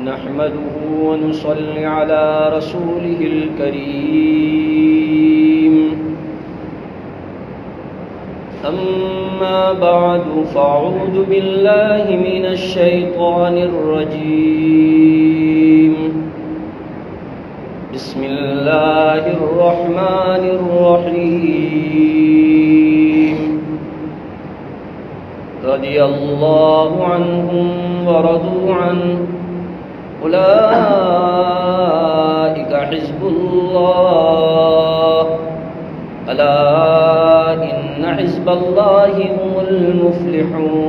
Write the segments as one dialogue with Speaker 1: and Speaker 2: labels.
Speaker 1: نحمده ونصلي على رسوله الكريم أما بعد فأعوذ بالله من الشيطان الرجيم بسم الله الرحمن الرحيم رضي الله عنهم ورضوا عنه أولئك حزب الله ألا إن حزب الله هم المفلحون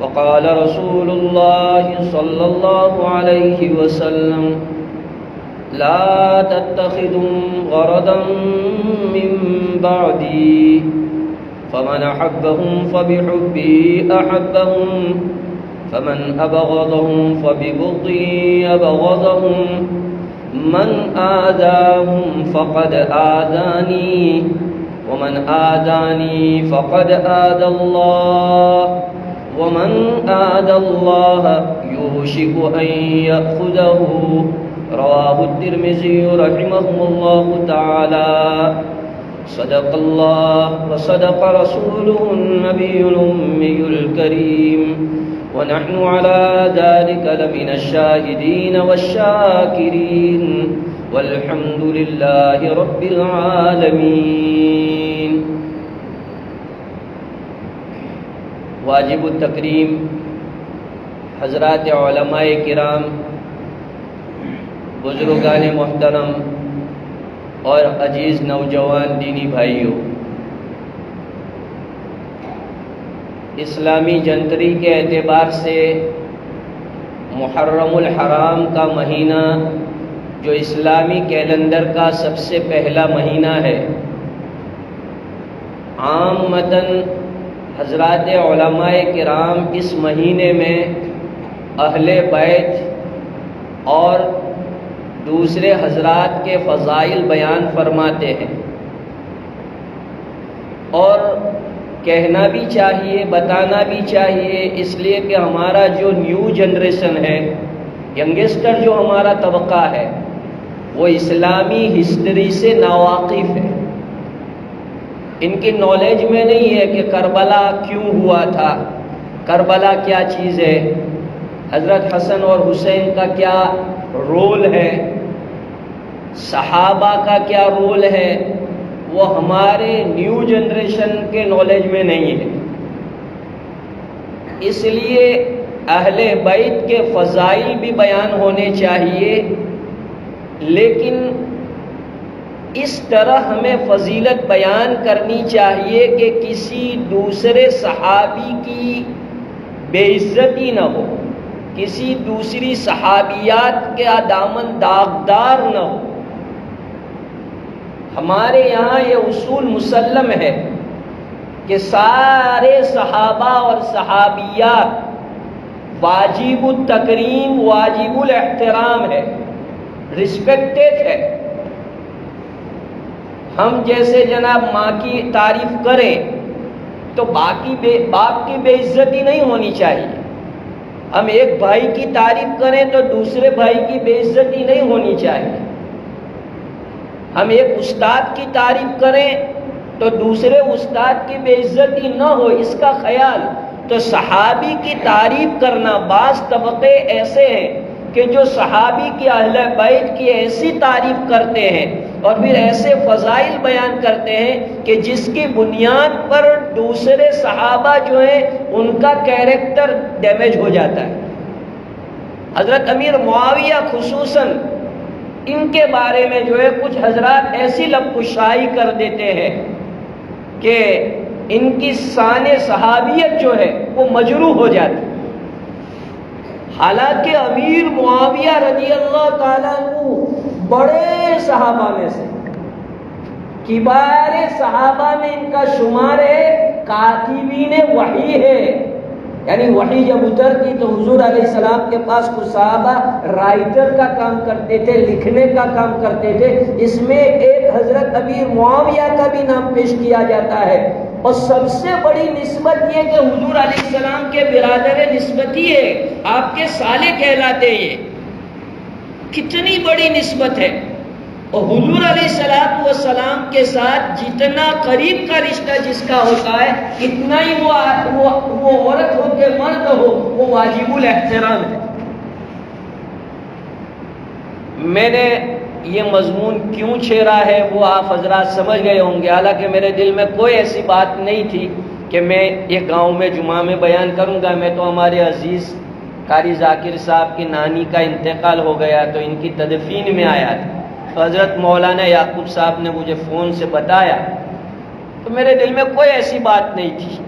Speaker 1: وقال رسول الله صلى الله عليه وسلم لا تتخذوا غرضا من بعدي فمن أحبهم فبحبي أحبهم فمن أبغضهم فببغضي أبغضهم من آذاهم فقد آذاني ومن آذاني فقد آذى الله ومن آذى الله يوشك أن يأخذه رواه الترمذي رحمه الله تعالى صدق الله وصدق رسوله النبي الأمي الكريم ونحن على ذلك لمن الشاهدين والشاكرين والحمد لله رب العالمين. واجب التکریم حضرات علماء کرام، بزرگان محترم اور عزیز نوجوان دینی بھائیوں، اسلامی جنتری کے اعتبار سے محرم الحرام کا مہینہ جو اسلامی کیلنڈر کا سب سے پہلا مہینہ ہے، عامتاً حضرات علماء کرام اس مہینے میں اہل بیت اور دوسرے حضرات کے فضائل بیان فرماتے ہیں، اور کہنا بھی چاہیے، بتانا بھی چاہیے، اس لیے کہ ہمارا جو نیو جنریشن ہے، ینگسٹر جو ہمارا طبقہ ہے، وہ اسلامی ہسٹری سے ناواقف ہے، ان کی نالج میں نہیں ہے کہ کربلا کیوں ہوا تھا، کربلا کیا چیز ہے، حضرت حسن اور حسین کا کیا رول ہے، صحابہ کا کیا رول ہے، وہ ہمارے نیو جنریشن کے نالج میں نہیں ہے. اس لیے اہل بیت کے فضائل بھی بیان ہونے چاہیے، لیکن اس طرح ہمیں فضیلت بیان کرنی چاہیے کہ کسی دوسرے صحابی کی بے عزتی نہ ہو، کسی دوسری صحابیات کا دامن داغدار نہ ہو. ہمارے یہاں یہ اصول مسلم ہے کہ سارے صحابہ اور صحابیات واجب التکریم، واجب الاحترام ہے، رسپیکٹڈ ہے. ہم جیسے جناب ماں کی تعریف کریں تو باپ کی بے عزتی نہیں ہونی چاہیے. ہم ایک بھائی کی تعریف کریں تو دوسرے بھائی کی بے عزتی نہیں ہونی چاہیے. ہم ایک استاد کی تعریف کریں تو دوسرے استاد کی بے عزتی نہ ہو، اس کا خیال. تو صحابی کی تعریف کرنا، بعض طبقے ایسے ہیں کہ جو صحابی کی اہل بیت کی ایسی تعریف کرتے ہیں اور پھر ایسے فضائل بیان کرتے ہیں کہ جس کی بنیاد پر دوسرے صحابہ جو ہیں ان کا کیریکٹر ڈیمیج ہو جاتا ہے. حضرت امیر معاویہ خصوصاً ان کے بارے میں جو ہے کچھ حضرات ایسی لب کشائی کر دیتے ہیں کہ ان کی شان صحابیت جو ہے وہ مجروح ہو جاتی. حالانکہ امیر معاویہ رضی اللہ تعالیٰ عنہ بڑے صحابہ میں سے، کبار صحابہ میں ان کا شمار ہے، کاتبین وحی ہے. یعنی وحی جب اترتی تو حضور علیہ السلام کے پاس کچھ صحابہ رائٹر کا کام کرتے تھے، لکھنے کا کام کرتے تھے. اس میں ایک حضرت امیر معاویہ کا بھی نام پیش کیا جاتا ہے اور سب سے بڑی نسبت یہ کہ حضور علیہ السلام کے برادر نسبتی ہے، آپ کے سالے کہلاتے ہیں، کتنی بڑی نسبت ہے۔ اور حضور علیہ السلام کے ساتھ جتنا قریب کا رشتہ جس کا ہوتا ہے، اتنا ہی وہ عورت ہو کے مرد ہو، وہ واجب الاحترام ہے۔ میں نے یہ مضمون کیوں چھیڑا ہے وہ آپ حضرات سمجھ گئے ہوں گے، حالانکہ میرے دل میں کوئی ایسی بات نہیں تھی کہ میں ایک گاؤں میں جمعہ میں بیان کروں گا۔ میں تو ہمارے عزیز قاری ذاکر صاحب کی نانی کا انتقال ہو گیا تو ان کی تدفین میں آیا تھا، تو حضرت مولانا یعقوب صاحب نے مجھے فون سے بتایا، تو میرے دل میں کوئی ایسی بات نہیں تھی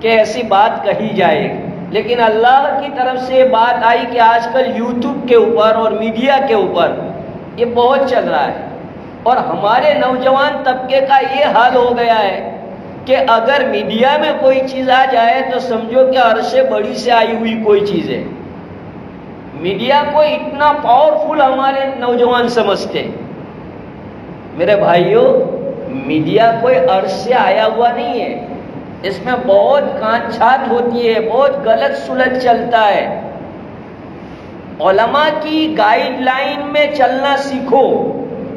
Speaker 1: کہ ایسی بات کہی جائے گی، لیکن اللہ کی طرف سے یہ بات آئی کہ آج کل یوٹیوب کے اوپر اور میڈیا کے اوپر یہ بہت چل رہا ہے، اور ہمارے نوجوان طبقے کا یہ حال ہو گیا ہے کہ اگر میڈیا میں کوئی چیز آ جائے تو سمجھو کہ عرش بڑی سے آئی ہوئی کوئی چیز ہے۔ میڈیا کو اتنا پاورفل ہمارے نوجوان سمجھتے۔ میرے بھائیوں، میڈیا کوئی عرش سے آیا ہوا نہیں ہے، اس میں بہت کانٹ چھانٹ ہوتی ہے، بہت غلط سلط چلتا ہے۔ علماء کی گائیڈ لائن میں چلنا سیکھو،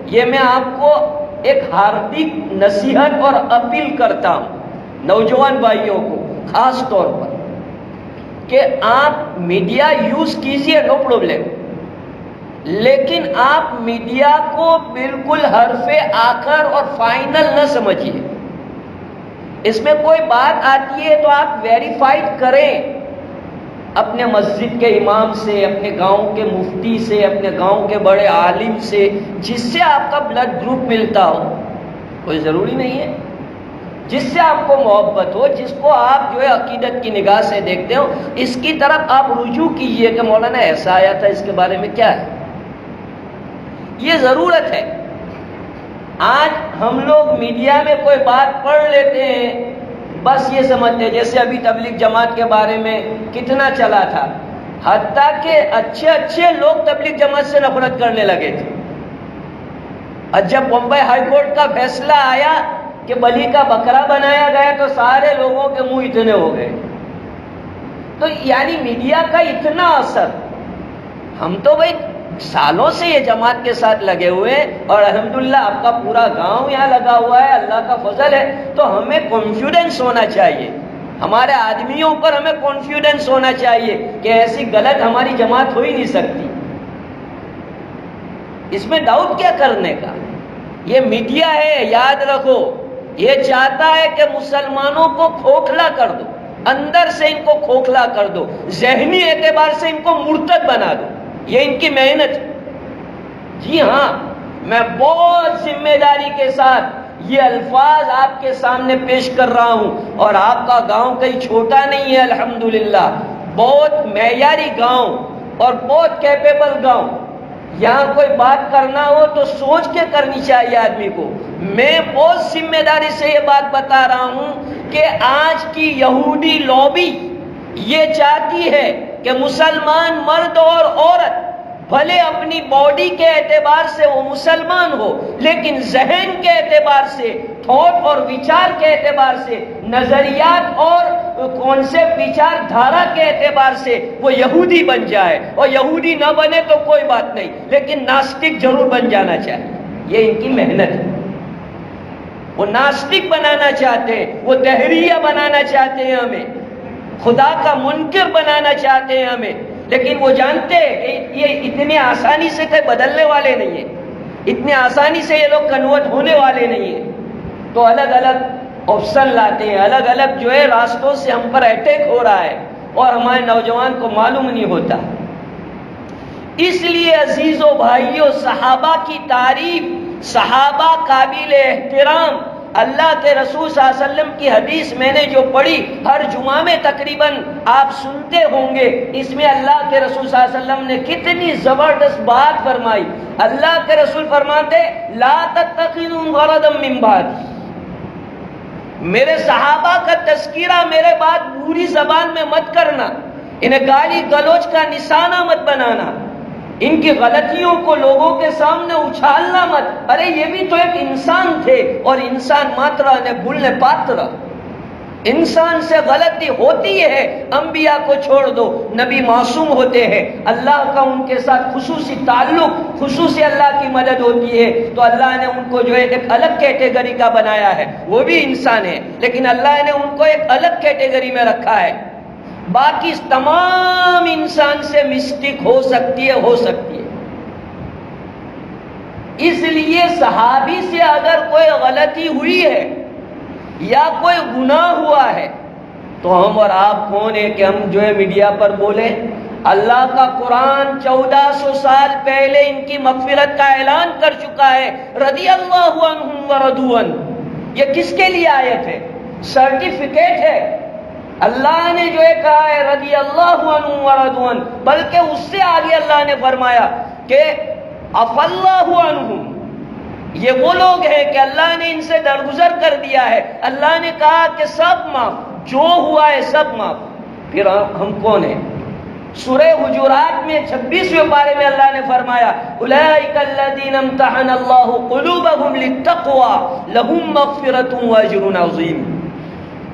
Speaker 1: یہ میں آپ کو ایک ہاردک نصیحت اور اپیل کرتا ہوں نوجوان بھائیوں کو خاص طور پر، کہ آپ میڈیا یوز کیجئے، نو پرابلم، لیکن آپ میڈیا کو بالکل حرف آخر اور فائنل نہ سمجھیے۔ اس میں کوئی بات آتی ہے تو آپ ویریفائڈ کریں اپنے مسجد کے امام سے، اپنے گاؤں کے مفتی سے، اپنے گاؤں کے بڑے عالم سے، جس سے آپ کا بلڈ گروپ ملتا ہو۔ کوئی ضروری نہیں ہے، جس سے آپ کو محبت ہو، جس کو آپ جو ہے عقیدت کی نگاہ سے دیکھتے ہو، اس کی طرف آپ رجوع کیجئے کہ مولانا ایسا آیا تھا، اس کے بارے میں کیا ہے۔ یہ ضرورت ہے۔ آج ہم لوگ میڈیا میں کوئی بات پڑھ لیتے ہیں، بس یہ سمجھتے ہیں، جیسے ابھی تبلیغ جماعت کے بارے میں کتنا چلا تھا، حتیٰ کہ اچھے اچھے لوگ تبلیغ جماعت سے نفرت کرنے لگے تھے۔ اور جب بمبئی ہائی کورٹ کا فیصلہ آیا کہ بلی کا بکرا بنایا گیا تو سارے لوگوں کے منہ اتنے ہو گئے۔ تو یعنی میڈیا کا اتنا اثر، ہم تو بھائی سالوں سے یہ جماعت کے ساتھ لگے ہوئے ہیں، اور الحمدللہ آپ کا پورا گاؤں یہاں لگا ہوا ہے، اللہ کا فضل ہے، تو ہمیں کانفیڈنس ہونا چاہیے، ہمارے آدمیوں پر ہمیں کانفیڈنس ہونا چاہیے کہ ایسی غلط ہماری جماعت ہو ہی نہیں سکتی۔ اس میں ڈاؤٹ کیا کرنے کا؟ یہ میڈیا ہے، یاد رکھو، یہ چاہتا ہے کہ مسلمانوں کو کھوکھلا کر دو، اندر سے ان کو کھوکھلا کر دو، ذہنی اعتبار سے ان کو مرتد بنا دو، یہ ان کی محنت ہے۔ جی ہاں، میں بہت ذمہ داری کے ساتھ یہ الفاظ آپ کے سامنے پیش کر رہا ہوں، اور آپ کا گاؤں کہیں چھوٹا نہیں ہے، الحمدللہ بہت معیاری گاؤں اور بہت کیپیبل گاؤں۔ یہاں کوئی بات کرنا ہو تو سوچ کے کرنی چاہیے آدمی کو۔ میں بہت ذمہ داری سے یہ بات بتا رہا ہوں کہ آج کی یہودی لابی یہ چاہتی ہے کہ مسلمان مرد اور عورت بھلے اپنی باڈی کے اعتبار سے وہ مسلمان ہو، لیکن ذہن کے اعتبار سے، تھاٹ اور وچار کے اعتبار سے، نظریات اور کانسیپٹ وچار دھارا کے اعتبار سے وہ یہودی بن جائے، اور یہودی نہ بنے تو کوئی بات نہیں، لیکن ناستک ضرور بن جانا چاہیے۔ یہ ان کی محنت ہے، وہ ناستک بنانا چاہتے ہیں، وہ دہریہ بنانا چاہتے ہیں، ہمیں خدا کا منکر بنانا چاہتے ہیں ہمیں، لیکن وہ جانتے ہیں کہ یہ اتنے آسانی سے کوئی بدلنے والے نہیں ہیں، اتنے آسانی سے یہ لوگ کنورٹ ہونے والے نہیں ہیں، تو الگ الگ آپشن لاتے ہیں، الگ الگ جو ہے راستوں سے ہم پر اٹیک ہو رہا ہے، اور ہمارے نوجوان کو معلوم نہیں ہوتا۔ اس لیے عزیزو بھائیو، صحابہ کی تعریف، صحابہ قابل احترام، اللہ کے رسول صلی اللہ علیہ وسلم کی حدیث میں نے جو پڑھی، ہر جمعہ میں تقریباً آپ سنتے ہوں گے، اس میں اللہ کے رسول صلی اللہ علیہ وسلم نے کتنی زبردست بات فرمائی۔ اللہ کے رسول فرماتے، لا تتخذوا غرضا من بعدی، میرے صحابہ کا تذکرہ میرے بعد بری زبان میں مت کرنا، انہیں گالی گلوچ کا نشانہ مت بنانا، ان کی غلطیوں کو لوگوں کے سامنے اچھالنا مت۔ ارے یہ بھی تو ایک انسان تھے، اور انسان ماترا نے بھولنے پاترا، انسان سے غلطی ہوتی ہے، انبیاء کو چھوڑ دو، نبی معصوم ہوتے ہیں، اللہ کا ان کے ساتھ خصوصی تعلق، خصوصی اللہ کی مدد ہوتی ہے، تو اللہ نے ان کو جو ہے ایک الگ کیٹیگری کا بنایا ہے، وہ بھی انسان ہے لیکن اللہ نے ان کو ایک الگ کیٹیگری میں رکھا ہے۔ باقی تمام انسان سے مسٹیک ہو سکتی ہے، ہو سکتی ہے۔ اس لیے صحابی سے اگر کوئی غلطی ہوئی ہے یا کوئی گناہ ہوا ہے تو ہم اور آپ کون ہیں کہ ہم جو ہے میڈیا پر بولیں؟ اللہ کا قرآن 1400 سال پہلے ان کی مغفرت کا اعلان کر چکا ہے، رضی اللہ عنہم ورضوا عنہ۔ یہ کس کے لیے آیت ہے؟ سرٹیفکیٹ ہے۔ اللہ نے جو ہے کہا ہے رضی اللہ عنہم ورضوا عنہ، بلکہ اس سے آگے اللہ نے فرمایا کہ عفی اللہ عنہم، یہ وہ لوگ ہیں کہ اللہ نے ان سے درگزر کر دیا ہے، اللہ نے کہا کہ سب معاف، جو ہوا ہے سب معاف۔ پھر ہم کون ہیں؟ سورہ حجرات میں 26ویں پارے میں اللہ نے فرمایا اولئک الذین امتحن اللہ قلوبہم للتقوی لہم مغفرۃ واجر عظیم۔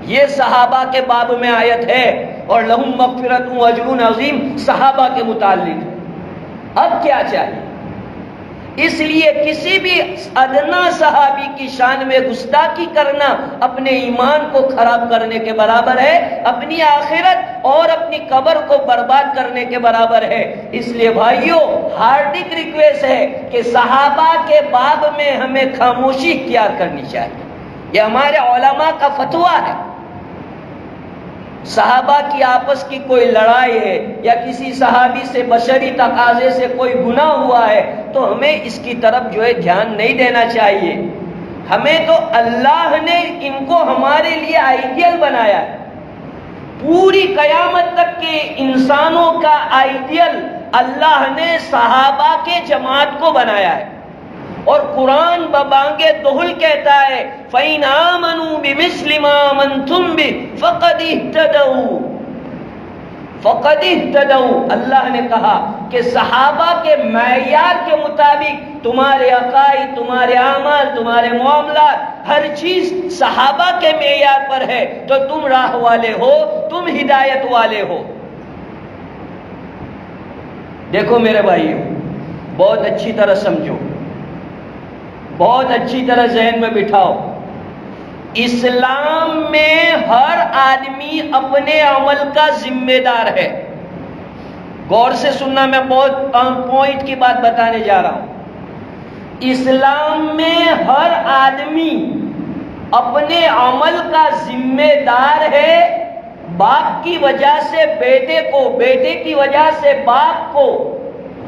Speaker 1: یہ صحابہ کے باب میں آیت ہے، اور لہم مغفرۃ واجر عظیم صحابہ کے متعلق۔ اب کیا چاہیے؟ اس لیے کسی بھی ادنا صحابی کی شان میں گستاخی کرنا اپنے ایمان کو خراب کرنے کے برابر ہے، اپنی آخرت اور اپنی قبر کو برباد کرنے کے برابر ہے۔ اس لیے بھائیوں، ہارڈک ریکویسٹ ہے کہ صحابہ کے باب میں ہمیں خاموشی اختیار کرنی چاہیے، یہ ہمارے علماء کا فتویٰ ہے۔ صحابہ کی آپس کی کوئی لڑائی ہے یا کسی صحابی سے بشری تقاضے سے کوئی گناہ ہوا ہے تو ہمیں اس کی طرف جو ہے دھیان نہیں دینا چاہیے۔ ہمیں تو اللہ نے ان کو ہمارے لیے آئیڈیل بنایا ہے، پوری قیامت تک کے انسانوں کا آئیڈیل اللہ نے صحابہ کے جماعت کو بنایا ہے، اور قرآن ببانگ دہل کہتا ہے فَإِنْ آمَنُوا بِمِثْلِ مَا آمَنْتُمْ بِهِ فَقَدِ اهْتَدَوْا۔ اللہ نے کہا کہ صحابہ کے معیار کے مطابق تمہارے عقائد، تمہارے اعمال، تمہارے معاملات، ہر چیز صحابہ کے معیار پر ہے تو تم راہ والے ہو، تم ہدایت والے ہو۔ دیکھو میرے بھائیو، بہت اچھی طرح سمجھو، بہت اچھی طرح ذہن میں بٹھاؤ، اسلام میں ہر آدمی اپنے عمل کا ذمہ دار ہے۔ غور سے سننا، میں بہت پوائنٹ کی بات بتانے جا رہا ہوں۔ اسلام میں ہر آدمی اپنے عمل کا ذمہ دار ہے، باپ کی وجہ سے بیٹے کو، بیٹے کی وجہ سے باپ کو،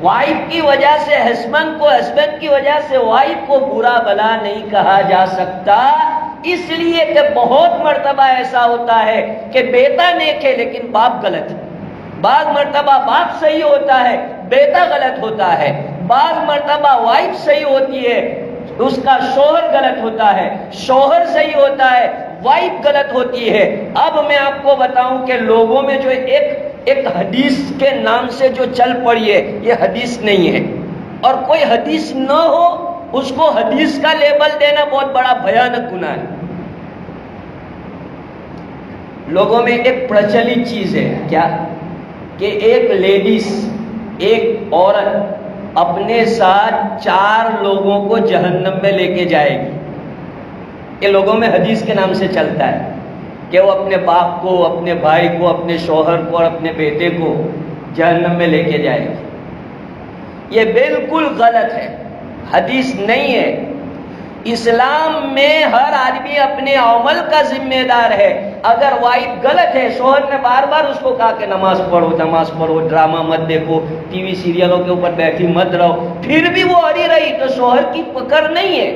Speaker 1: وائف کی وجہ سے ہسبینڈ کو، ہسبینڈ کی وجہ سے وائف کو برا بھلا نہیں کہا جا سکتا، اس لیے کہ بہت مرتبہ ایسا ہوتا ہے کہ بیٹا نیک ہے لیکن باپ غلط ہے، بعض مرتبہ باپ صحیح ہوتا ہے بیٹا غلط ہوتا ہے، بعض مرتبہ وائف صحیح ہوتی ہے اس کا شوہر غلط ہوتا ہے، شوہر صحیح ہوتا ہے وائف غلط ہوتی ہے۔ اب میں آپ کو بتاؤں کہ لوگوں میں جو ایک حدیث کے نام سے جو چل پڑی ہے، یہ حدیث نہیں ہے، اور کوئی حدیث نہ ہو اس کو حدیث کا لیبل دینا بہت بڑا بھیانک گناہ ہے۔ لوگوں میں ایک پرچلت چیز ہے کیا کہ ایک لیڈیز، ایک عورت اپنے ساتھ 4 لوگوں کو جہنم میں لے کے جائے گی۔ یہ لوگوں میں حدیث کے نام سے چلتا ہے کہ وہ اپنے باپ کو، اپنے بھائی کو، اپنے شوہر کو اور اپنے بیٹے کو جہنم میں لے کے جائے گی۔ یہ بالکل غلط ہے، حدیث نہیں ہے۔ اسلام میں ہر آدمی اپنے عمل کا ذمہ دار ہے۔ اگر وائف غلط ہے، شوہر نے بار بار اس کو کہا کہ نماز پڑھو، نماز پڑھو، ڈرامہ مت دیکھو، ٹی وی سیریلوں کے اوپر بیٹھی مت رہو، پھر بھی وہ اڑی رہی تو شوہر کی پکڑ نہیں ہے۔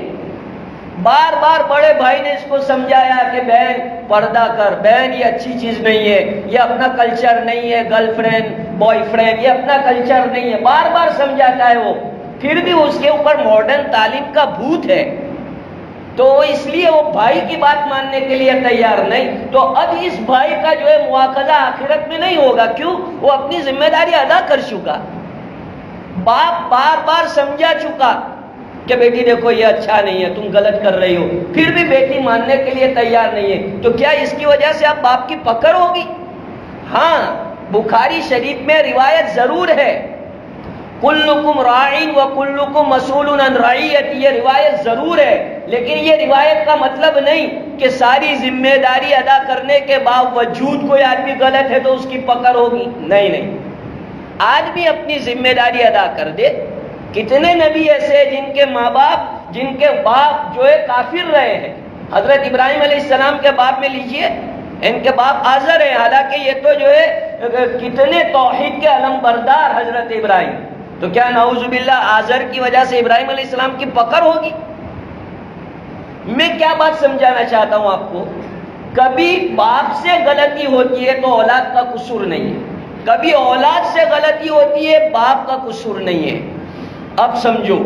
Speaker 1: بار بار بڑے بھائی نے اس کو سمجھایا کہ بہن پردہ کر، بہن یہ اچھی چیز نہیں ہے، یہ اپنا کلچر نہیں ہے، گرل فرینڈ بوائے فرینڈ یہ اپنا کلچر نہیں ہے، بار بار سمجھاتا ہے وہ، پھر بھی اس کے اوپر ماڈرن تعلیم کا بھوت ہے، تو اس لیے وہ بھائی کی بات ماننے کے لیے تیار نہیں۔ تو اب اس بھائی کا جو ہے مواخذہ آخرت میں نہیں ہوگا، کیوں؟ وہ اپنی ذمہ داری ادا کر چکا، باپ بار بار سمجھا چکا، کہ بیٹی دیکھو یہ اچھا نہیں ہے، تم غلط کر رہی ہو، پھر بھی بیٹی ماننے کے لیے تیار نہیں ہے، تو کیا اس کی وجہ سے اب باپ کی پکڑ ہوگی؟ ہاں، بخاری شریف میں روایت ضرور ہے، کلکم راعٍ وکلکم مسئول عن رعیتہ، یہ روایت ضرور ہے، لیکن یہ روایت کا مطلب نہیں کہ ساری ذمہ داری ادا کرنے کے باوجود کوئی آدمی غلط ہے تو اس کی پکڑ ہوگی، نہیں نہیں، آدمی اپنی ذمہ داری ادا کر دے۔ کتنے نبی ایسے ہیں جن کے ماں باپ، جن کے باپ جو ہے کافر رہے ہیں؟ حضرت ابراہیم علیہ السلام کے باپ میں لیجئے، ان کے باپ آزر ہیں، حالانکہ یہ تو جو ہے کتنے توحید کے علم بردار حضرت ابراہیم، تو کیا نعوذ باللہ آزر کی وجہ سے ابراہیم علیہ السلام کی پکڑ ہوگی؟ میں کیا بات سمجھانا چاہتا ہوں آپ کو، کبھی باپ سے غلطی ہوتی ہے تو اولاد کا قصور نہیں ہے، کبھی اولاد سے غلطی ہوتی ہے باپ کا قصور نہیں ہے۔ اب سمجھو،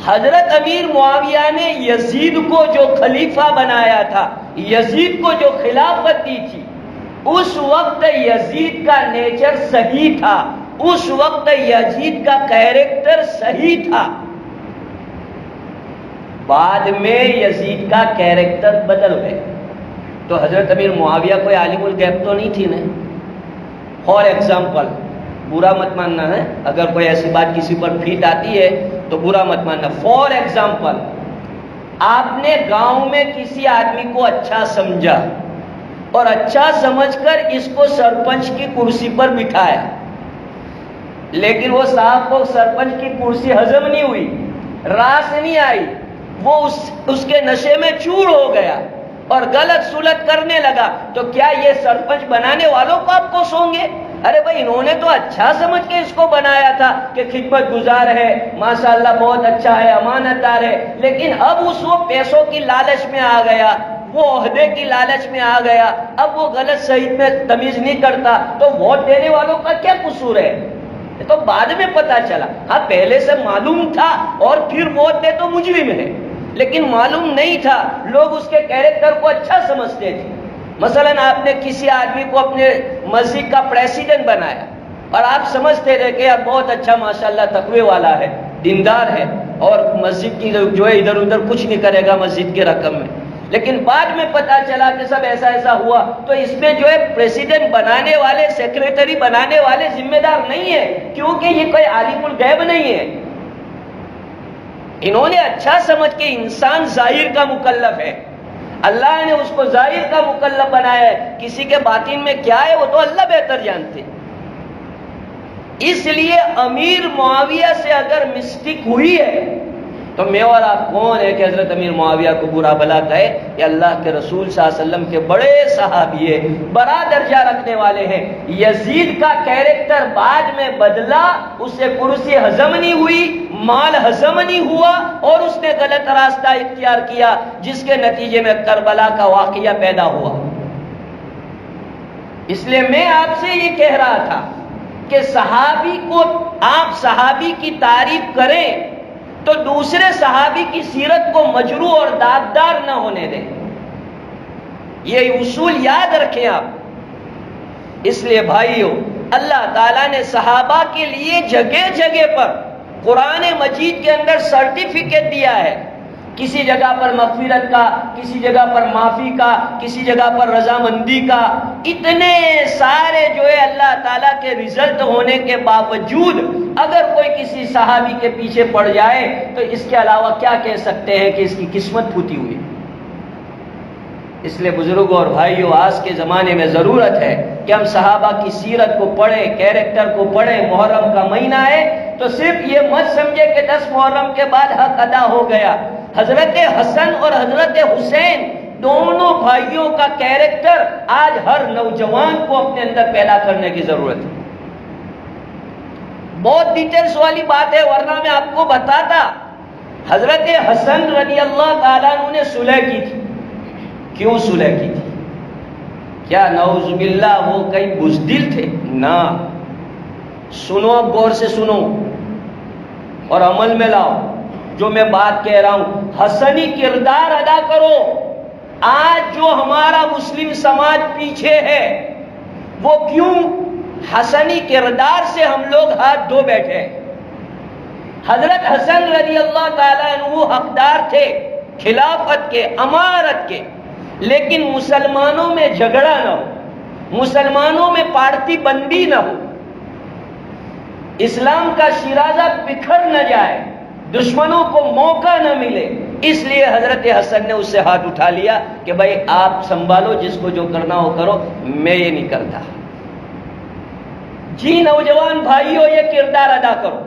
Speaker 1: حضرت امیر معاویہ نے یزید کو جو خلیفہ بنایا تھا، یزید کو جو خلافت دی تھی، اس وقت یزید کا نیچر صحیح تھا، اس وقت یزید کا کیریکٹر صحیح تھا۔ بعد میں یزید کا کیریکٹر بدل گئے، تو حضرت امیر معاویہ کوئی عالم الغیب تو نہیں تھی نا۔ فار ایگزامپل، برا مت ماننا ہے، اگر کوئی ایسی بات کسی پر پھیٹ آتی ہے تو برا مت ماننا۔ فار ایگزامپل، آپ نے گاؤں میں کسی آدمی کو اچھا سمجھا اور اچھا سمجھ کر اس کو سرپنچ کی کرسی پر بٹھایا، لیکن وہ صاحب کو سرپنچ کی کرسی ہضم نہیں ہوئی، راس نہیں آئی، وہ اس کے نشے میں چور ہو گیا اور غلط سلط کرنے لگا، تو کیا یہ سرپنچ بنانے والوں کو آپ کو سوں گے؟ ارے بھائی، انہوں نے تو اچھا سمجھ کے اس کو بنایا تھا کہ خدمت گزار ہے، ماشاءاللہ بہت اچھا ہے، امانت دار ہے، لیکن اب وہ پیسوں کی لالچ میں آ گیا، وہ عہدے کی لالچ میں آ گیا، اب وہ غلط صحیح میں تمیز نہیں کرتا، تو ووٹ دینے والوں کا کیا قصور ہے؟ تو بعد میں پتا چلا، ہاں پہلے سے معلوم تھا اور پھر ووٹ دے تو مجرم ہے، لیکن معلوم نہیں تھا، لوگ اس کے کیریکٹر کو اچھا سمجھتے تھے۔ مثلا آپ نے کسی آدمی کو اپنے مسجد کا پریسیڈنٹ بنایا اور آپ سمجھتے تھے کہ اب بہت اچھا ماشاءاللہ تقوی والا ہے، دیندار ہے، اور مسجد کی جو ہے ادھر ادھر کچھ نہیں کرے گا مسجد کے رقم میں، لیکن بعد میں پتا چلا کہ سب ایسا ایسا ہوا، تو اس میں جو ہے پریسیڈنٹ بنانے والے، سیکریٹری بنانے والے ذمہ دار نہیں ہے، کیونکہ یہ کوئی عالم الغیب نہیں ہے، انہوں نے اچھا سمجھ کے انسان ظاہر کا مکلف ہے، اللہ نے اس کو ظاہر کا مکلف بنایا ہے، کسی کے باطن میں کیا ہے وہ تو اللہ بہتر جانتے۔ اس لیے امیر معاویہ سے اگر مسٹیک ہوئی ہے تو میں اور آپ کون ہے کہ حضرت امیر معاویہ کو برا بھلا کہے؟ یہ اللہ کے رسول صلی اللہ علیہ وسلم کے بڑے صحابی ہیں، بڑا درجہ رکھنے والے ہیں۔ یزید کا کیریکٹر بعد میں بدلا، اس سے کرسی ہضم نہیں ہوئی، مال ہضم نہیں ہوا، اور اس نے غلط راستہ اختیار کیا، جس کے نتیجے میں کربلا کا واقعہ پیدا ہوا۔ اس لیے میں آپ سے یہ کہہ رہا تھا کہ صحابی کو، آپ صحابی کی تعریف کریں تو دوسرے صحابی کی سیرت کو مجروح اور داغدار نہ ہونے دیں، یہ اصول یاد رکھیں آپ۔ اس لیے بھائیو، اللہ تعالیٰ نے صحابہ کے لیے جگہ جگہ پر قرآن مجید کے اندر سرٹیفکیٹ دیا ہے، کسی جگہ پر مغفرت کا، کسی جگہ پر معافی کا، کسی جگہ پر رضامندی کا، اتنے سارے جو ہے اللہ تعالیٰ کے رزلٹ ہونے کے باوجود اگر کوئی کسی صحابی کے پیچھے پڑ جائے تو اس کے علاوہ کیا کہہ سکتے ہیں کہ اس کی قسمت پھوٹی ہوئی۔ اس لیے بزرگوں اور بھائیوں، آج کے زمانے میں ضرورت ہے کہ ہم صحابہ کی سیرت کو پڑھیں، کیریکٹر کو پڑھیں۔ محرم کا مہینہ ہے تو صرف یہ مت سمجھے کہ 10 محرم کے بعد حق ادا ہو گیا۔ حضرت حسن اور حضرت حسین دونوں بھائیوں کا کیریکٹر آج ہر نوجوان کو اپنے اندر پیدا کرنے کی ضرورت ہے۔ بہت ڈیٹیلز والی بات ہے، ورنہ میں آپ کو بتاتا۔ حضرت حسن رضی اللہ تعالیٰ عنہ نے صلح کی تھی۔ کیوں صلح کی تھی؟ کیا نعوذ باللہ وہ کئی بزدل تھے؟ نہ، سنو، اب غور سے سنو اور عمل میں لاؤ جو میں بات کہہ رہا ہوں۔ حسنی کردار ادا کرو۔ آج جو ہمارا مسلم سماج پیچھے ہے وہ کیوں؟ حسنی کردار سے ہم لوگ ہاتھ دھو بیٹھے۔ حضرت حسن رضی اللہ تعالیٰ عنہ حقدار تھے خلافت کے، امارت کے، لیکن مسلمانوں میں جھگڑا نہ ہو، مسلمانوں میں پارٹی بندی نہ ہو، اسلام کا شیرازہ بکھر نہ جائے، دشمنوں کو موقع نہ ملے، اس لیے حضرت حسن نے اس سے ہاتھ اٹھا لیا کہ بھائی آپ سنبھالو، جس کو جو کرنا ہو کرو، میں یہ نہیں کرتا۔ جی نوجوان بھائیوں، یہ کردار ادا کرو۔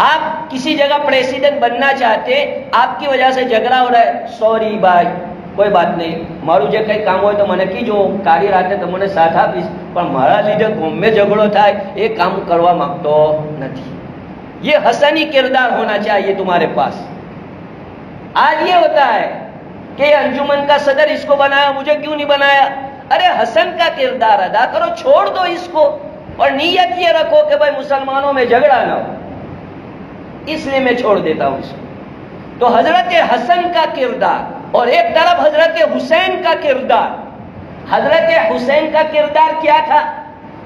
Speaker 1: آپ کسی جگہ پریزیڈنٹ بننا چاہتے، آپ کی وجہ سے جھگڑا ہو رہا ہے، سوری بھائی، કોઈ વાત નહીં, મારું જે કંઈ કામ હોય તો મને કીજો, કારી રાતે તમને સાથ આપીશ, પણ મારા લીધે ગમે ઝઘડો થાય એ કામ કરવા માંગતો નથી। یہ حسنی کردار ہونا چاہیے تمہارے پاس۔ آج یہ ہوتا ہے کہ انجمن کا صدر اس کو بنایا، مجھے کیوں نہیں بنایا؟ ارے حسن کا کردار ادا کرو، چھوڑ دو اس کو، اور نیت یہ رکھو کہ بھائی مسلمانوں میں جھگڑا نہ ہو، اس لیے میں چھوڑ دیتا ہوں اس کو۔ تو حضرت حسن کا کردار، اور ایک طرف حضرت حسین کا کردار۔ حضرت حسین کا کردار کیا تھا؟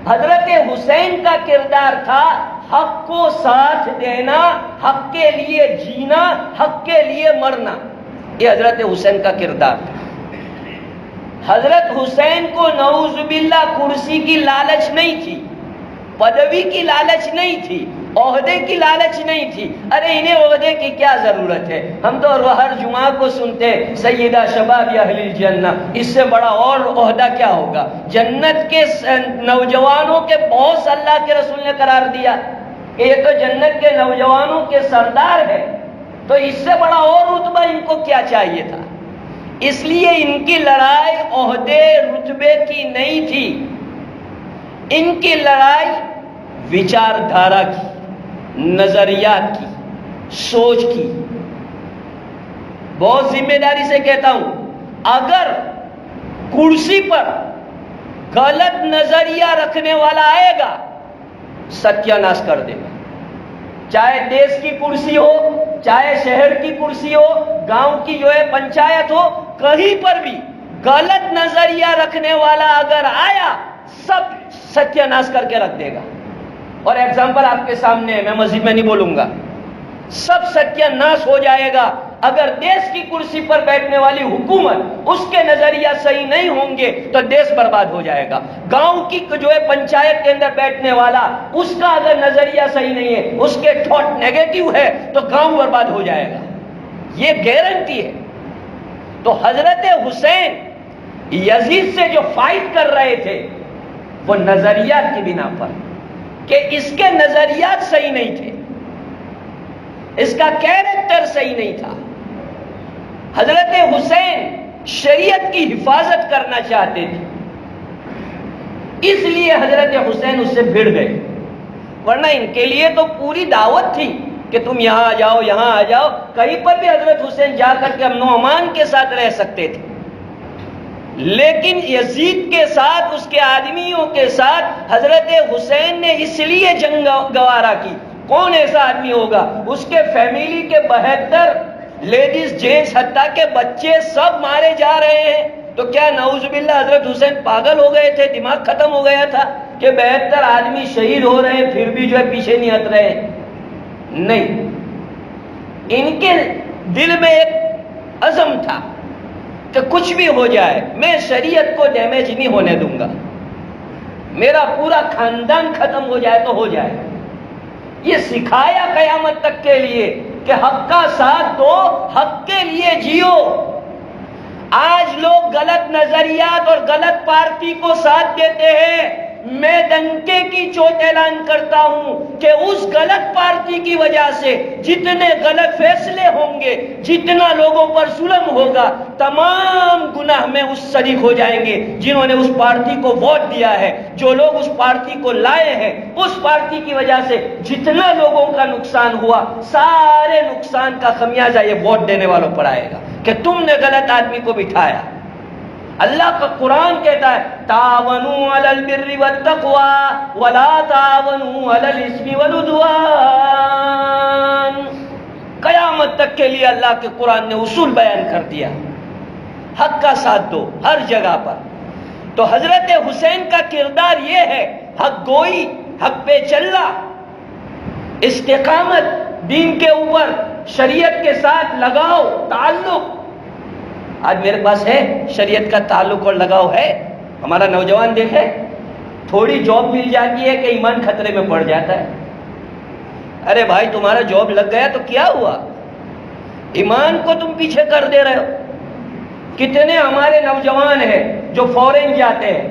Speaker 1: حضرت حسین کا کردار تھا حق کو ساتھ دینا، حق کے لیے جینا، حق کے لیے مرنا، یہ حضرت حسین کا کردار تھا۔ حضرت حسین کو نعوذ باللہ کرسی کی لالچ نہیں تھی، پدوی کی لالچ نہیں تھی، عہدے کی لالچ نہیں تھی۔ ارے انہیں عہدے کی کیا ضرورت ہے؟ ہم تو ہر جمعہ کو سنتے سیدہ شباب اہل الجنہ، اس سے بڑا اور عہدہ کیا ہوگا؟ جنت کے نوجوانوں کے باس اللہ کے رسول نے قرار دیا کہ یہ تو جنت کے نوجوانوں کے سردار ہے، تو اس سے بڑا اور رتبہ ان کو کیا چاہیے تھا؟ اس لیے ان کی لڑائی عہدے رتبے کی نہیں تھی، ان کی لڑائی وچار دھارا کی، نظریات کی، سوچ کی۔ بہت ذمہ داری سے کہتا ہوں، اگر کرسی پر غلط نظریہ رکھنے والا آئے گا، ستیہ ناش کر دے گا۔ چاہے دیش کی کرسی ہو، چاہے شہر کی کرسی ہو، گاؤں کی جو ہے پنچایت ہو، کہیں پر بھی غلط نظریہ رکھنے والا اگر آیا، سب ستیہ ناش کر کے رکھ دے گا۔ اور ایگزامپل آپ کے سامنے ہے، میں مزید میں نہیں بولوں گا، سب ستیہ ناش ہو جائے گا۔ اگر دیش کی کرسی پر بیٹھنے والی حکومت، اس کے نظریہ صحیح نہیں ہوں گے تو دیش برباد ہو جائے گا۔ گاؤں کی جو ہے پنچایت کے اندر بیٹھنے والا، اس کا اگر نظریہ صحیح نہیں ہے، اس کے تھاٹ نیگیٹو ہے تو گاؤں برباد ہو جائے گا، یہ گارنٹی ہے۔ تو حضرت حسین یزید سے جو فائٹ کر رہے تھے، وہ نظریات کی بنا پر، کہ اس کے نظریات صحیح نہیں تھے، اس کا کیریکٹر صحیح نہیں تھا۔ حضرت حسین شریعت کی حفاظت کرنا چاہتے تھے، اس لیے حضرت حسین اس سے بھڑ گئے، ورنہ ان کے لیے تو پوری دعوت تھی کہ تم یہاں آ جاؤ، یہاں آ جاؤ، کہیں پر بھی حضرت حسین جا کر کے امن و امان کے ساتھ رہ سکتے تھے۔ لیکن یزید کے ساتھ، اس کے آدمیوں کے ساتھ حضرت حسین نے اس لیے جنگ گوارا کی۔ کون ایسا آدمی ہوگا؟ اس کے فیملی کے 72 لیڈیز، جینٹس، حتیٰ کہ بچے سب مارے جا رہے ہیں، تو کیا نعوذ باللہ حضرت حسین پاگل ہو گئے تھے، دماغ ختم ہو گیا تھا کہ 72 آدمی شہید ہو رہے ہیں پھر بھی جو ہے پیچھے نہیں ہٹ رہے؟ نہیں، ان کے دل میں ایک عزم تھا کہ کچھ بھی ہو جائے میں شریعت کو ڈیمیج نہیں ہونے دوں گا، میرا پورا خاندان ختم ہو جائے تو ہو جائے۔ یہ سکھایا قیامت تک کے لیے کہ حق کا ساتھ دو، حق کے لیے جیو۔ آج لوگ غلط نظریات اور غلط پارٹی کو ساتھ دیتے ہیں، میں ڈنکے کی چوٹ اعلان کرتا ہوں کہ اس غلط پارٹی کی وجہ سے جتنے غلط فیصلے ہوں گے، جتنا لوگوں پر ظلم ہوگا، تمام گناہ میں اس شریک ہو جائیں گے جنہوں نے اس پارٹی کو ووٹ دیا ہے۔ جو لوگ اس پارٹی کو لائے ہیں، اس پارٹی کی وجہ سے جتنا لوگوں کا نقصان ہوا، سارے نقصان کا خمیازہ یہ ووٹ دینے والوں پر آئے گا کہ تم نے غلط آدمی کو بٹھایا۔ اللہ کا قرآن کہتا ہے تعاونوا علی البر والتقوی ولا تعاونوا علی الاثم والعدوان۔ قیامت تک کے لیے اللہ کے قرآن نے اصول بیان کر دیا، حق کا ساتھ دو ہر جگہ پر۔ تو حضرت حسین کا کردار یہ ہے، حق گوئی، حق پہ چلنا، استقامت، دین کے اوپر شریعت کے ساتھ لگاؤ تعلق. آج میرے پاس ہے شریعت کا تعلق اور لگاؤ ہے. ہمارا نوجوان دیکھے تھوڑی جاب مل جاتی ہے کہ ایمان خطرے میں پڑ جاتا ہے. ارے بھائی تمہارا جاب لگ گیا تو کیا ہوا؟ ایمان کو تم پیچھے کر دے رہے ہو. کتنے ہمارے نوجوان ہیں جو فورن جاتے ہیں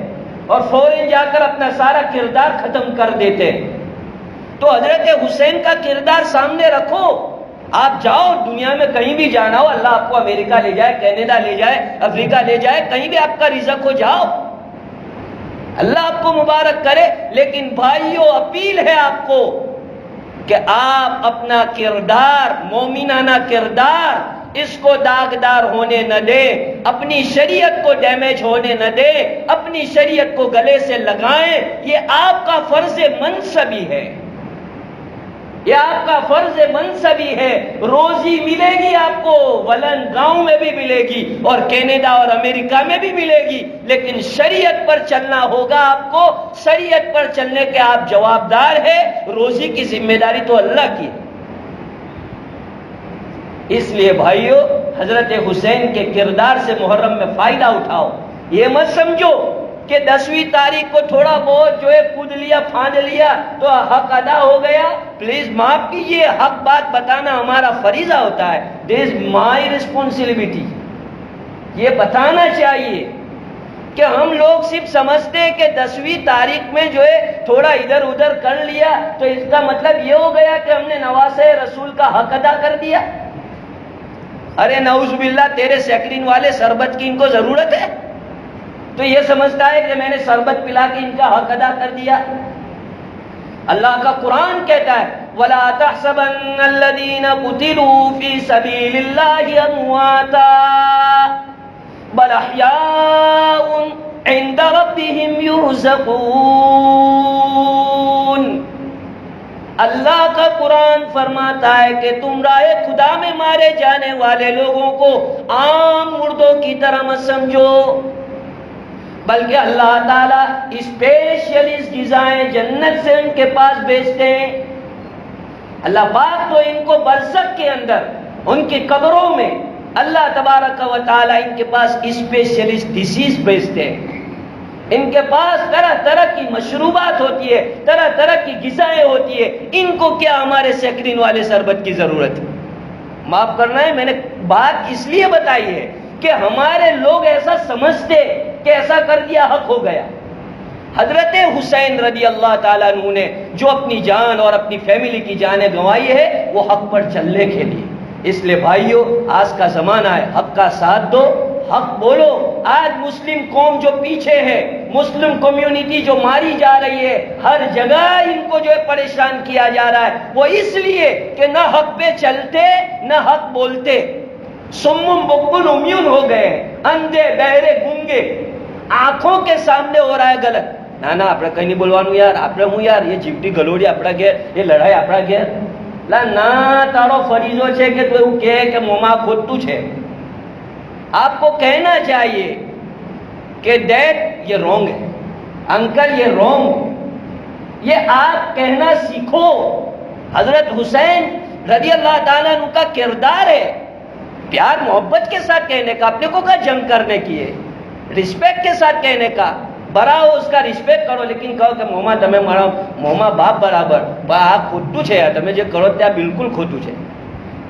Speaker 1: اور فورن جا کر اپنا سارا کردار ختم کر دیتے ہیں. تو حضرت حسین کا کردار سامنے رکھو. آپ جاؤ دنیا میں کہیں بھی جانا ہو, اللہ آپ کو امریکہ لے جائے, کینیڈا لے جائے, افریقہ لے جائے, کہیں بھی آپ کا رزق ہو جاؤ, اللہ آپ کو مبارک کرے. لیکن بھائیو اپیل ہے آپ کو کہ آپ اپنا کردار, مومنانہ کردار, اس کو داغدار ہونے نہ دیں, اپنی شریعت کو ڈیمیج ہونے نہ دیں, اپنی شریعت کو گلے سے لگائیں. یہ آپ کا فرض منصبی ہے, یہ آپ کا فرض منصبی ہے. روزی ملے گی آپ کو, ولن گاؤں میں بھی ملے گی اور کینیڈا اور امریکہ میں بھی ملے گی, لیکن شریعت پر چلنا ہوگا آپ کو. شریعت پر چلنے کے آپ جوابدار ہیں. روزی کی ذمہ داری تو اللہ کی ہے. اس لیے بھائیو حضرت حسین کے کردار سے محرم میں فائدہ اٹھاؤ. یہ مت سمجھو کہ 10ویں تاریخ کو تھوڑا بہت جو ہے کود لیا پھاند لیا تو حق ادا ہو گیا. پلیز معاف کیجیے, حق بات بتانا ہمارا فریضہ ہوتا ہے. دس از مائی ریسپانسبلٹی. یہ بتانا چاہیے کہ ہم لوگ صرف سمجھتے ہیں کہ 10ویں تاریخ میں جو ہے تھوڑا ادھر ادھر کر لیا تو اس کا مطلب یہ ہو گیا کہ ہم نے نواسہ رسول کا حق ادا کر دیا. ارے نعوذ باللہ, تیرے سیکرین والے شربت کی ان کو ضرورت ہے تو یہ سمجھتا ہے کہ میں نے شربت پلا کے ان کا حق ادا کر دیا. اللہ کا قرآن کہتا ہے وَلَا تَحْسَبَنَّ الَّذِينَ قُتِلُوا فِي سَبِيلِ اللَّهِ أَمْوَاتًا بَلْ أَحْيَاءٌ عِندَ رَبِّهِمْ يُرْزَقُونَ. اللہ کا قرآن فرماتا ہے کہ تم راہ خدا میں مارے جانے والے لوگوں کو عام مردوں کی طرح مت سمجھو, بلکہ اللہ تعالیٰ اسپیشلسٹ غذائیں جنت سے ان کے پاس بھیجتے ہیں. اللہ پاک تو ان کو برزخ کے اندر ان کی قبروں میں اللہ تبارک و تعالیٰ ان کے پاس اسپیشلسٹ ڈشیز بھیجتے ہیں. ان کے پاس طرح طرح کی مشروبات ہوتی ہے, طرح طرح کی غذائیں ہوتی ہے. ان کو کیا ہمارے سیکرین والے شربت کی ضرورت ہے؟ معاف کرنا ہے, میں نے بات اس لیے بتائی ہے کہ ہمارے لوگ ایسا سمجھتے کہ ایسا کر دیا حق ہو گیا. حضرت حسین رضی اللہ تعالیٰ عنہ نے جو اپنی جان اور اپنی فیملی کی جانیں گنوائی ہے وہ حق پر چلنے کے لیے. اس لیے بھائیو آج کا زمانہ ہے, حق کا ساتھ دو, حق بولو. آج مسلم قوم جو پیچھے ہے, مسلم کمیونٹی جو ماری جا رہی ہے, ہر جگہ ان کو جو ہے پریشان کیا جا رہا ہے, وہ اس لیے کہ نہ حق پہ چلتے نہ حق بولتے. سمم بکم امیون ہو گئے, اندھے بہرے گونگے, آنکھوں کے سامنے ہو رہا ہے غلط. ના આપણે કઈ નહીં બોલવાનું યાર, આપણે હું યાર એ જીવતી ગલોડી આપણા ઘેર, એ લડાઈ આપણા ઘેર. ના તારો ફરીજો છે કે તું એવું કહે કે મોંમાં ખોટું છે. آپ کو کہنا چاہیے کہ ڈیڈ یہ رونگ ہے, انکل یہ رونگ, یہ آپ کہنا سیکھو. حضرت حسین رضی اللہ تعالیٰ عنہ کا کردار ہے پیار محبت کے ساتھ کہنے کا, اپنے کو کا جنگ کرنے کی ہے, رسپیکٹ کے ساتھ کہنے کا. بڑا ہو اس کا રિસ્પેક્ટ કરો, લેકિન કહો કે મોમાં તમે મારા મોમાં બાપ બરાબર, આ ખોટું છે યાર, તમે જે કરો ત્યાં બિલકુલ ખોટું છે,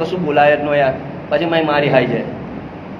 Speaker 1: કશું બોલાય જ ન યાર, પછી મારી હાઈ જાય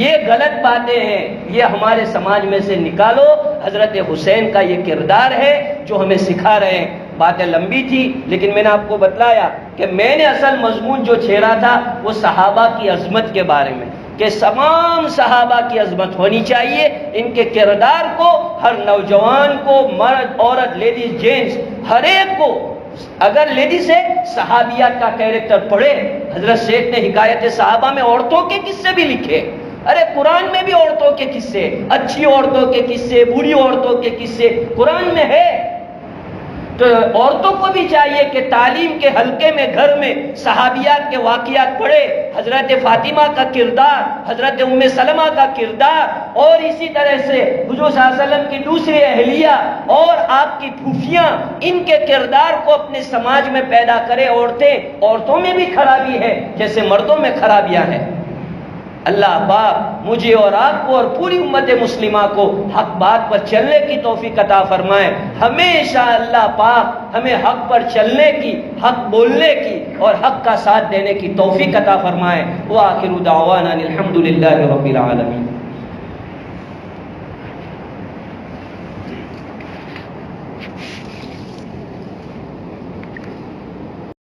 Speaker 1: یہ غلط باتیں ہیں, یہ ہمارے سماج میں سے نکالو. حضرت حسین کا یہ کردار ہے جو ہمیں سکھا رہے ہیں. باتیں لمبی تھی لیکن میں نے آپ کو بتلایا کہ میں نے اصل مضمون جو چھیڑا تھا وہ صحابہ کی عظمت کے بارے میں, کہ تمام صحابہ کی عظمت ہونی چاہیے. ان کے کردار کو ہر نوجوان کو, مرد عورت, لیڈیز جینٹس, ہر ایک کو, اگر لیڈیز ہے صحابیات کا کیریکٹر پڑھے. حضرت شیخ نے حکایت صحابہ میں عورتوں کے قصے بھی لکھے. ارے قرآن میں بھی عورتوں کے قصے, اچھی عورتوں کے قصے, بری عورتوں کے قصے قرآن میں ہے. تو تو عورتوں کو بھی چاہیے کہ تعلیم کے حلقے میں گھر میں صحابیات کے واقعات پڑھے، حضرت فاطمہ کا کردار، حضرت ام سلمہ کا کردار، اور اسی طرح سے حضور صلی اللہ علیہ وسلم کی دوسری اہلیہ اور آپ کی پھوپھیاں، ان کے کردار کو اپنے سماج میں پیدا کرے۔ عورتوں میں بھی خرابی ہے جیسے مردوں میں خرابیاں ہیں۔ اللہ پاک مجھے اور آپ کو اور پوری امت مسلمہ کو حق بات پر چلنے کی توفیق عطا فرمائے۔ ہمیشہ اللہ پاک ہمیں حق پر چلنے کی، حق بولنے کی اور حق کا ساتھ دینے کی توفیق عطا فرمائے۔ وآخر دعوانا الحمدللہ رب العالمین۔